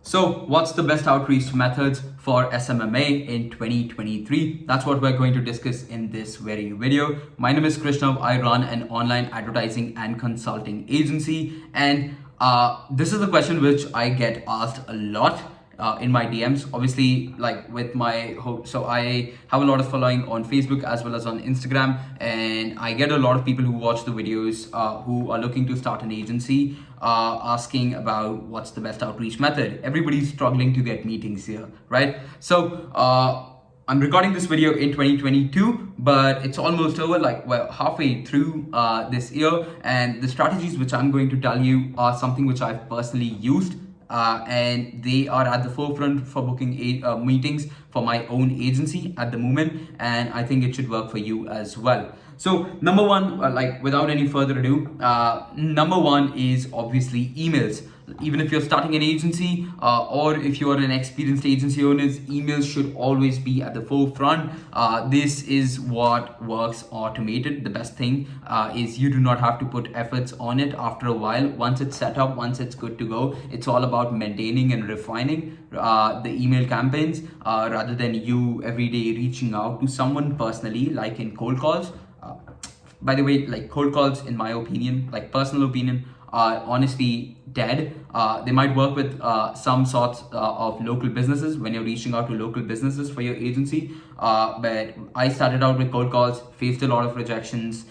So, what's the best outreach methods for SMMA in 2023? That's what we're going to discuss in this very video. My name is Krishna. I run an online advertising and consulting agency, and this is a question which I get asked a lot in my DMs. Obviously, like with my so I have a lot of following on Facebook as well as on Instagram, and I get a lot of people who watch the videos who are looking to start an agency, asking about what's the best outreach method. Everybody's struggling to get meetings here, right? So I'm recording this video in 2022, but it's almost over, like we're halfway through this year, and the strategies which I'm going to tell you are something which I've personally used, and they are at the forefront for booking meetings for my own agency at the moment, and I think it should work for you as well. So number one, like without any further ado, number one is obviously emails. Even if you're starting an agency, or if you are an experienced agency owner, emails should always be at the forefront. This is what works automated. The best thing is you do not have to put efforts on it after a while. Once it's set up, once it's good to go, it's all about maintaining and refining the email campaigns, rather than you every day reaching out to someone personally, like in cold calls. By the way, like cold calls, in my opinion, like personal opinion, are honestly dead. They might work with some sorts of local businesses when you're reaching out to local businesses for your agency. But I started out with cold calls, faced a lot of rejections,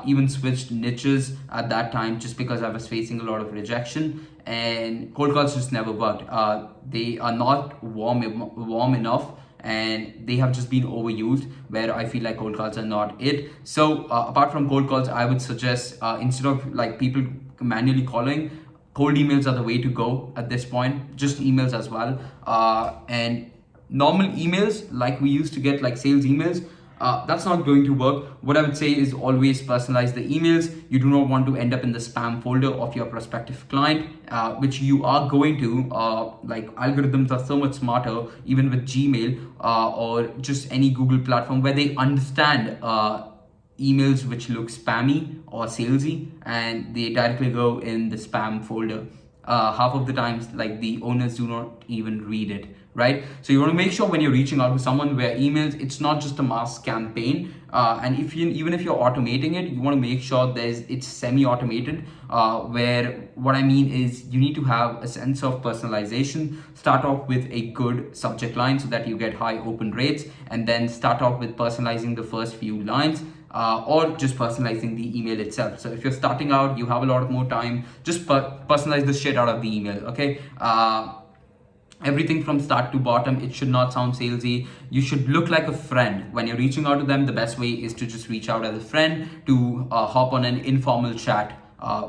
even switched niches at that time just because I was facing a lot of rejection, and cold calls just never worked. They are not warm enough, and they have just been overused, where I feel like cold calls are not it. So apart from cold calls, I would suggest, instead of like people manually calling, cold emails are the way to go at this point. Just emails as well, and normal emails like we used to get, like sales emails, that's not going to work. What I would say is always personalize the emails. You do not want to end up in the spam folder of your prospective client, which you are going to. Like algorithms are so much smarter, even with Gmail or just any Google platform, where they understand emails which look spammy or salesy, and they directly go in the spam folder. Half of the times, like the owners do not even read it, right? So you want to make sure when you're reaching out to someone, where emails, it's not just a mass campaign, and even if you're automating it, you want to make sure it's semi-automated, where what I mean is you need to have a sense of personalization. Start off with a good subject line so that you get high open rates, and then start off with personalizing the first few lines, or just personalizing the email itself. So if you're starting out, you have a lot of more time, just personalize the shit out of the email, okay? Everything from start to bottom, it should not sound salesy. You should look like a friend when you're reaching out to them. The best way is to just reach out as a friend, to hop on an informal chat,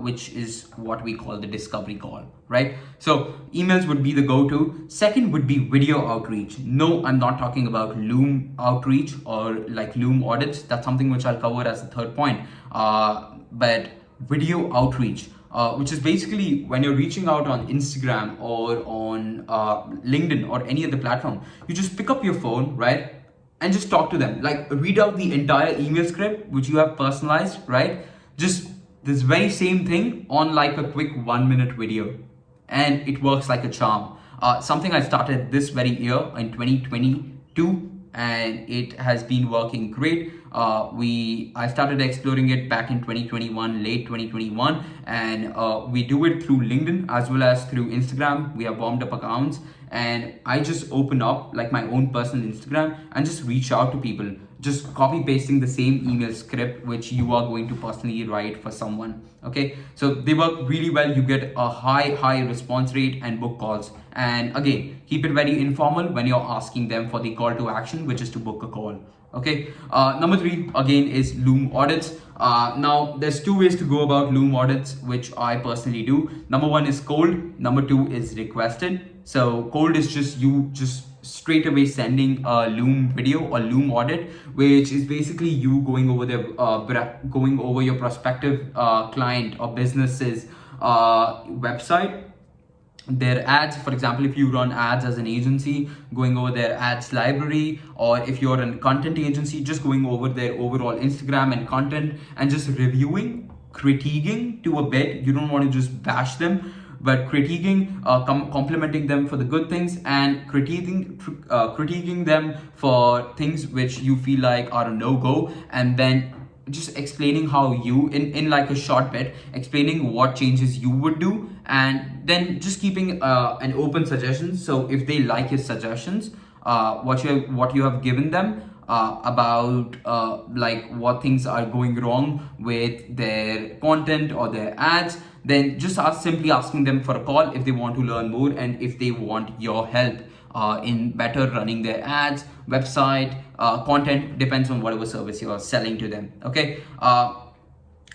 which is what we call the discovery call, right? So emails would be the go-to. Second would be video outreach. No, I'm not talking about Loom outreach or like Loom audits. That's something which I'll cover as the third point. But video outreach, which is basically when you're reaching out on Instagram or on LinkedIn or any other platform, you just pick up your phone, right? And just talk to them. Like read out the entire email script, which you have personalized, right? Just this very same thing on like a quick 1-minute video, and it works like a charm. Something I started this very year in 2022, and it has been working great. I started exploring it back in 2021, late 2021, and we do it through LinkedIn as well as through Instagram. We have warmed up accounts, and I just open up like my own personal Instagram and just reach out to people, just copy pasting the same email script which you are going to personally write for someone. Okay, so they work really well. You get a high response rate and book calls. And again, keep it very informal when you're asking them for the call to action, which is to book a call. Okay, number three again is Loom audits. Now there's two ways to go about Loom audits, which I personally do. Number one is cold, number two is requested. So cold is just you just straight away sending a Loom video or Loom audit, which is basically you going over your prospective client or business's website, their ads. For example, if you run ads as an agency, going over their ads library, or if you're a content agency, just going over their overall Instagram and content and just reviewing, critiquing to a bit. You don't want to just bash them, but critiquing, complimenting them for the good things, and critiquing them for things which you feel like are a no-go, and then just explaining how you in like a short bit, explaining what changes you would do, and then just keeping an open suggestion. So if they like your suggestions, what you have given them, about like what things are going wrong with their content or their ads, then just simply asking them for a call if they want to learn more, and if they want your help in better running their ads, website, content, depends on whatever service you are selling to them. Okay.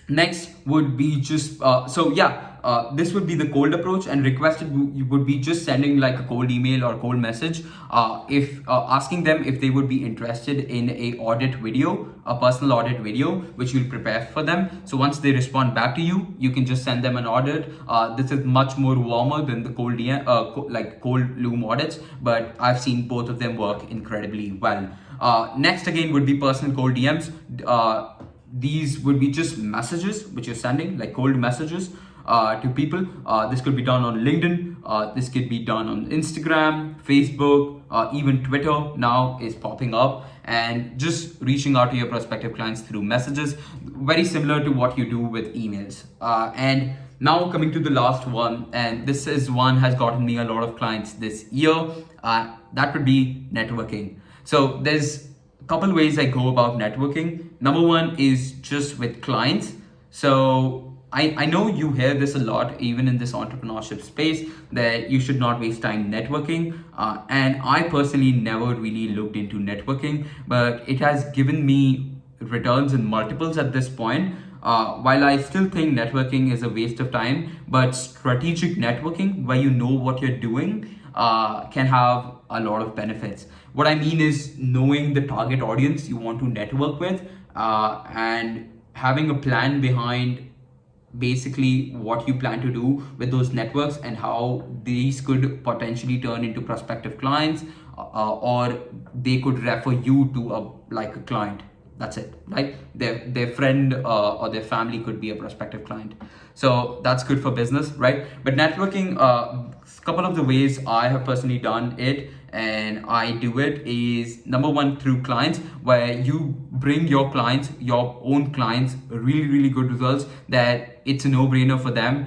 Next would be just this would be the cold approach, and requested you would be just sending like a cold email or cold message, if asking them if they would be interested in a audit video, a personal audit video which you'll prepare for them. So once they respond back to you, you can just send them an audit. This is much more warmer than the cold Loom audits, but I've seen both of them work incredibly well. Next again would be personal cold DMs. These would be just messages which you're sending, like cold messages to people. This could be done on LinkedIn. This could be done on Instagram, Facebook, even Twitter now is popping up, and just reaching out to your prospective clients through messages, very similar to what you do with emails. And now coming to the last one, and this is one has gotten me a lot of clients this year. That would be networking. So there's couple ways I go about networking. Number one is just with clients. So I know you hear this a lot, even in this entrepreneurship space, that you should not waste time networking. And I personally never really looked into networking, but it has given me returns in multiples at this point. While I still think networking is a waste of time, but strategic networking, where you know what you're doing, can have a lot of benefits. What I mean is knowing the target audience you want to network with, and having a plan behind basically what you plan to do with those networks, and how these could potentially turn into prospective clients, or they could refer you to a client. That's it, right? Their friend or their family could be a prospective client. So that's good for business, right? But networking, couple of the ways I have personally done it, and I do it, is number one, through clients, where you bring your clients, your own clients, really good results, that it's a no-brainer for them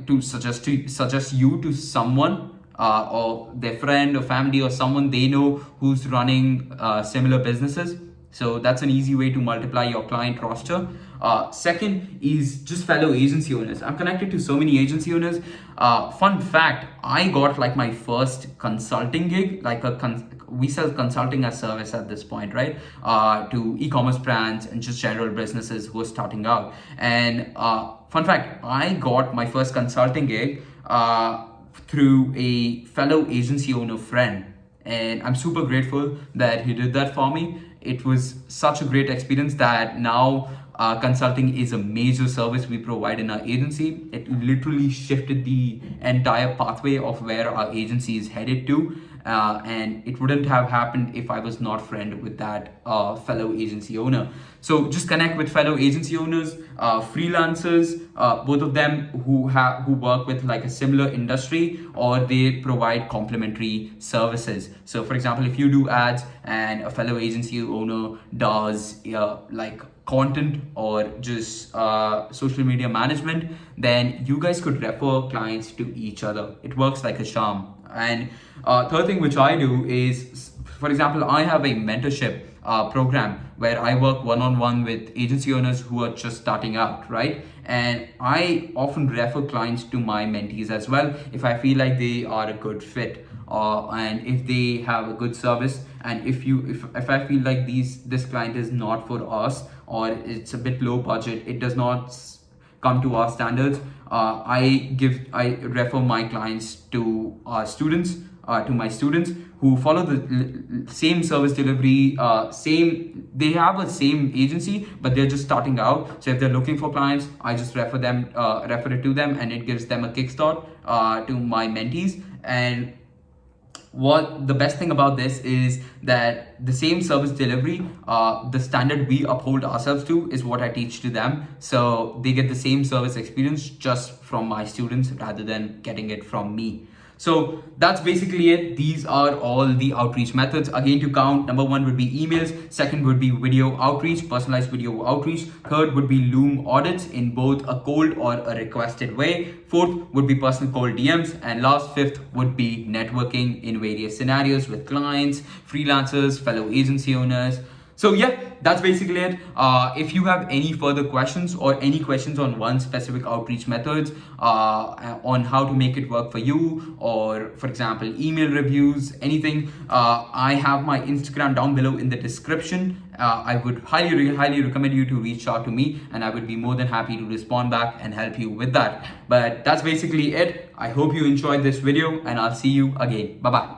to suggest you to someone, or their friend or family or someone they know who's running similar businesses. So that's an easy way to multiply your client roster. Second is just fellow agency owners. I'm connected to so many agency owners. Fun fact, I got like my first consulting gig, we sell consulting as service at this point, right? To e-commerce brands and just general businesses who are starting out. And fun fact, I got my first consulting gig through a fellow agency owner friend. And I'm super grateful that he did that for me. It was such a great experience that now consulting is a major service we provide in our agency. It literally shifted the entire pathway of where our agency is headed to. And it wouldn't have happened if I was not friend with that fellow agency owner. So just connect with fellow agency owners, freelancers, both of them who work with like a similar industry, or they provide complementary services. So for example, if you do ads and a fellow agency owner does content or just social media management, then you guys could refer clients to each other. It works like a charm. And third thing which I do is, for example, I have a mentorship program where I work one-on-one with agency owners who are just starting out, right? And I often refer clients to my mentees as well if I feel like they are a good fit, and if they have a good service, and if I feel like this client is not for us, or it's a bit low budget, it does not come to our standards, I refer my clients to our students, to my students who follow the same service delivery, they have a same agency, but they're just starting out. So if they're looking for clients, I just refer it to them, and it gives them a kickstart to my mentees. And what the best thing about this is that the same service delivery, the standard we uphold ourselves to is what I teach to them. So they get the same service experience just from my students rather than getting it from me. So that's basically it. These are all the outreach methods. Again, to count, number one would be emails. Second would be video outreach, personalized video outreach. Third would be Loom audits in both a cold or a requested way. Fourth would be personal cold DMs. And last, fifth would be networking in various scenarios with clients, freelancers, fellow agency owners. So yeah, that's basically it. If you have any further questions or any questions on one specific outreach methods, on how to make it work for you, or for example, email reviews, anything, I have my Instagram down below in the description. I would highly recommend you to reach out to me, and I would be more than happy to respond back and help you with that. But that's basically it. I hope you enjoyed this video, and I'll see you again. Bye-bye.